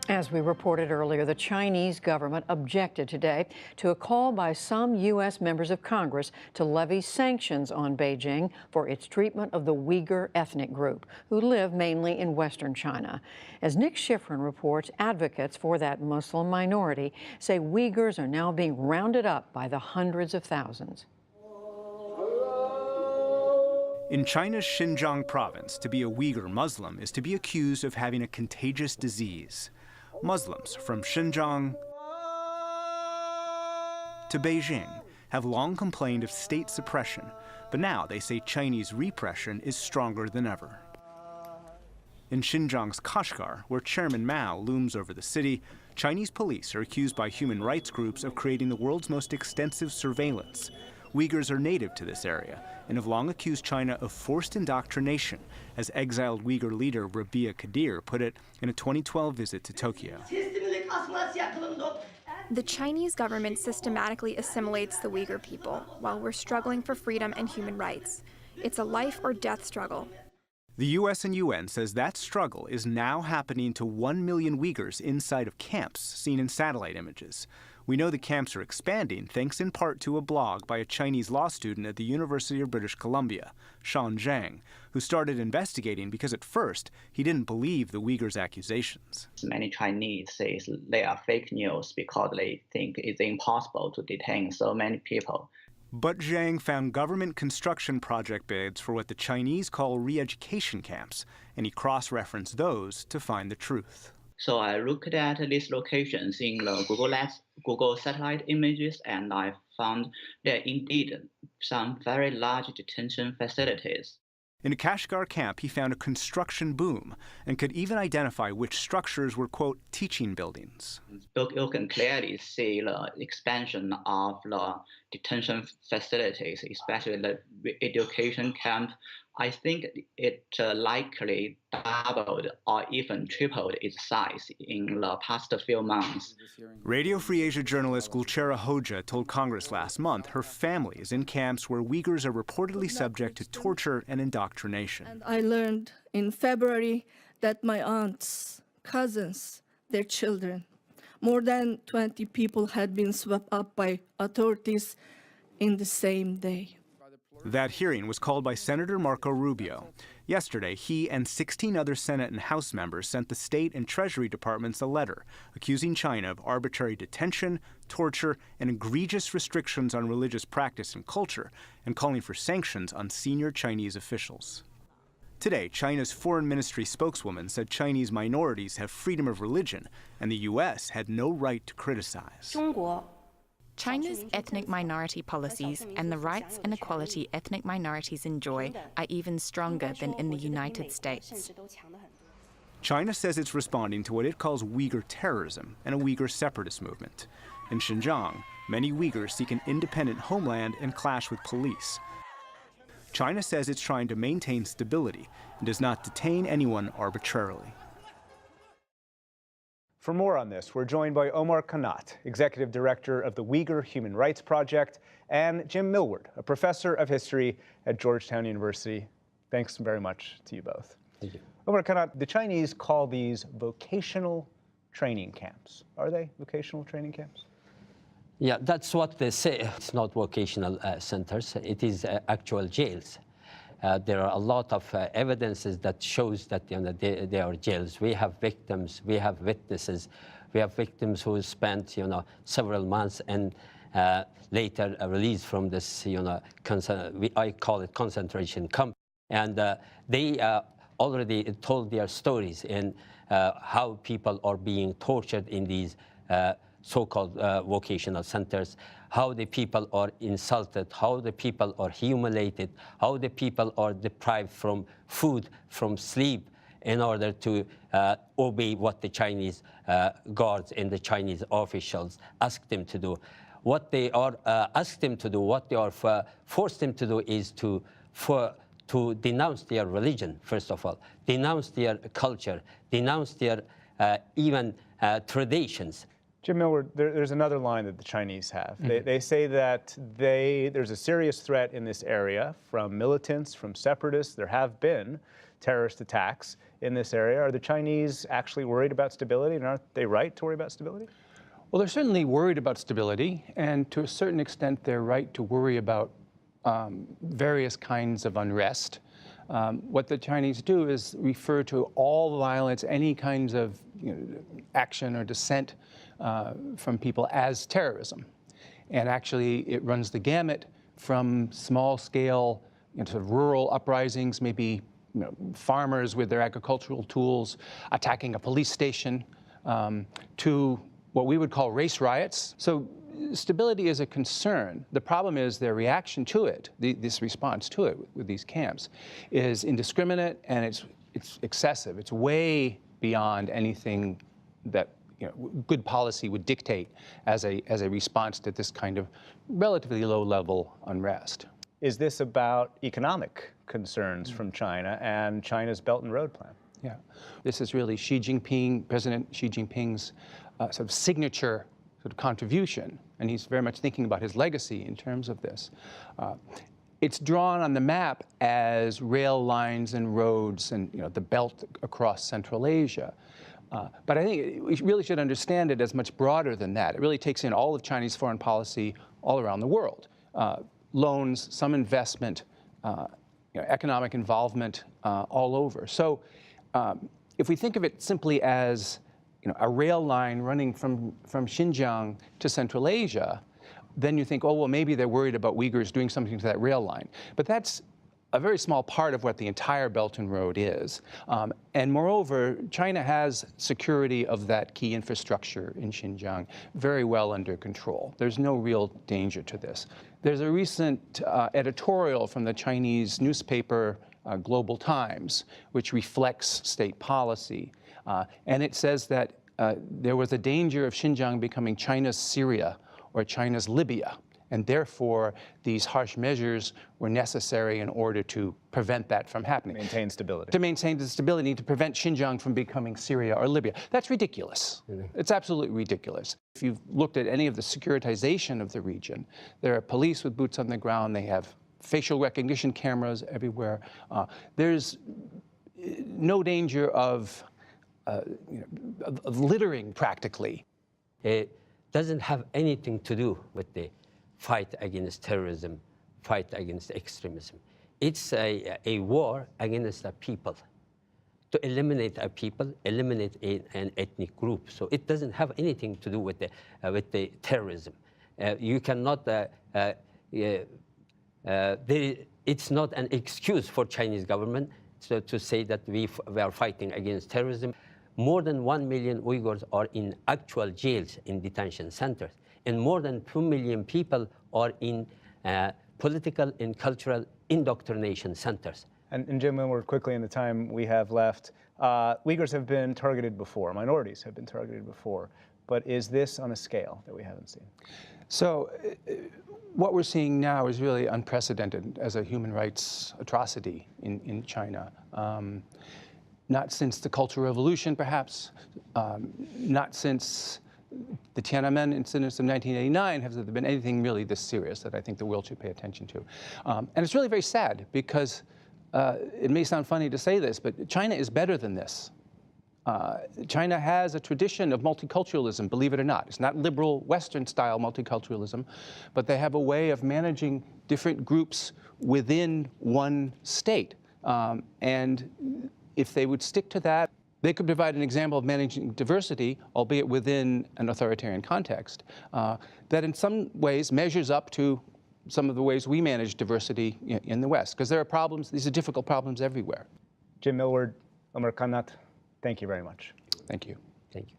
As we reported earlier, the Chinese government objected today to a call by some U.S. members of Congress to levy sanctions on Beijing for its treatment of the Uyghur ethnic group, who live mainly in Western China. As Nick Schifrin reports, advocates for that Muslim minority say Uyghurs are now being rounded up by the hundreds of thousands. In China's Xinjiang province, to be a Uyghur Muslim is to be accused of having a contagious disease. Muslims from Xinjiang to Beijing have long complained of state suppression, but now they say Chinese repression is stronger than ever. In Xinjiang's Kashgar, where Chairman Mao looms over the city, Chinese police are accused by human rights groups of creating the world's most extensive surveillance. Uyghurs are native to this area and have long accused China of forced indoctrination, as exiled Uyghur leader Rabia Kadir put it in a 2012 visit to Tokyo. The Chinese government systematically assimilates the Uyghur people while we're struggling for freedom and human rights. It's a life or death struggle. The U.S. and UN says that struggle is now happening to 1 million Uyghurs inside of camps seen in satellite images. We know the camps are expanding thanks in part to a blog by a Chinese law student at the University of British Columbia, Sean Zhang, who started investigating because at first he didn't believe the Uyghurs' accusations. Many Chinese say they are fake news because they think it's impossible to detain so many people. But Zhang found government construction project bids for what the Chinese call re-education camps, and he cross-referenced those to find the truth. So I looked at these locations in the Google satellite images, and I found there are indeed some very large detention facilities. In a Kashgar camp, he found a construction boom and could even identify which structures were, quote, teaching buildings. You can clearly see the expansion of the detention facilities, especially the education camp. I think it likely doubled or even tripled its size in the past few months. Radio Free Asia journalist Gulchera Hoja told Congress last month her family is in camps where Uyghurs are reportedly subject to torture and indoctrination. And I learned in February that my aunts, cousins, their children, more than 20 people had been swept up by authorities in the same day. That hearing was called by Senator Marco Rubio. Yesterday, he and 16 other Senate and House members sent the State and Treasury Departments a letter accusing China of arbitrary detention, torture, and egregious restrictions on religious practice and culture, and calling for sanctions on senior Chinese officials. Today, China's Foreign Ministry spokeswoman said Chinese minorities have freedom of religion, and the U.S. had no right to criticize. China's ethnic minority policies and the rights and equality ethnic minorities enjoy are even stronger than in the United States. China says it's responding to what it calls Uyghur terrorism and a Uyghur separatist movement. In Xinjiang, many Uyghurs seek an independent homeland and clash with police. China says it's trying to maintain stability and does not detain anyone arbitrarily. For more on this, we're joined by Omar Kanat, Executive Director of the Uyghur Human Rights Project, and Jim Millward, a professor of history at Georgetown University. Thanks very much to you both. Thank you. Omar Kanat, the Chinese call these vocational training camps. Are they vocational training camps? Yeah, that's what they say. It's not vocational centers. It is actual jails. There are a lot of evidences that shows that they are jails. We have victims, we have witnesses, we have victims who spent several months and later released from this I call it concentration camp, and they already told their stories in how people are being tortured in these so-called vocational centers, how the people are insulted, how the people are humiliated, how the people are deprived from food, from sleep, in order to obey what the Chinese guards and the Chinese officials ask them to do. What they are asked them to do, what they are forced them to do is to denounce their religion, first of all, denounce their culture, denounce their even traditions. Jim Millward, there's another line that the Chinese have. They say that there's a serious threat in this area from militants, from separatists. There have been terrorist attacks in this area. Are the Chinese actually worried about stability, and aren't they right to worry about stability? Well, they're certainly worried about stability, and to a certain extent, they're right to worry about various kinds of unrest. What the Chinese do is refer to all violence, any kinds of action or dissent from people as terrorism. And actually, it runs the gamut from small-scale sort of rural uprisings, maybe farmers with their agricultural tools attacking a police station, to what we would call race riots. So stability is a concern. The problem is their reaction to it, this response to it with these camps, is indiscriminate and it's excessive. It's way beyond anything that good policy would dictate as a response to this kind of relatively low-level unrest. Is this about economic concerns from China and China's Belt and Road Plan? Yeah, this is really President Xi Jinping's sort of signature sort of contribution, and he's very much thinking about his legacy in terms of this. It's drawn on the map as rail lines and roads and the belt across Central Asia. But I think we really should understand it as much broader than that. It really takes in all of Chinese foreign policy all around the world. Loans, some investment, economic involvement all over. So if we think of it simply as a rail line running from Xinjiang to Central Asia, then you think, oh, well, maybe they're worried about Uyghurs doing something to that rail line. But that's a very small part of what the entire Belt and Road is. And moreover, China has security of that key infrastructure in Xinjiang very well under control. There's no real danger to this. There's a recent editorial from the Chinese newspaper Global Times, which reflects state policy. And it says that there was a danger of Xinjiang becoming China's Syria or China's Libya. And therefore, these harsh measures were necessary in order to prevent that from happening. Maintain stability. To maintain the stability, to prevent Xinjiang from becoming Syria or Libya. That's ridiculous. It's absolutely ridiculous. If you've looked at any of the securitization of the region, there are police with boots on the ground. They have facial recognition cameras everywhere. There's no danger of littering, practically. It doesn't have anything to do with the fight against terrorism, fight against extremism. It's a war against the people. To eliminate a people, eliminate an ethnic group. So it doesn't have anything to do with the terrorism. You cannot, it's not an excuse for Chinese government to say that we are fighting against terrorism. More than 1 million Uyghurs are in actual jails in detention centers. And more than 2 million people are in political and cultural indoctrination centers. And Jim Millward, quickly in the time we have left, Uyghurs have been targeted before, minorities have been targeted before, but is this on a scale that we haven't seen? So what we're seeing now is really unprecedented as a human rights atrocity in China. Not since the Cultural Revolution, perhaps, not since the Tiananmen incidents of 1989 has there been anything really this serious that I think the world should pay attention to. And it's really very sad because it may sound funny to say this, but China is better than this. China has a tradition of multiculturalism, believe it or not. It's not liberal Western-style multiculturalism, but they have a way of managing different groups within one state. And if they would stick to that, they could provide an example of managing diversity, albeit within an authoritarian context, that in some ways measures up to some of the ways we manage diversity in the West. Because there are problems, these are difficult problems everywhere. Jim Millward, Omar Kanat, thank you very much. Thank you. Thank you.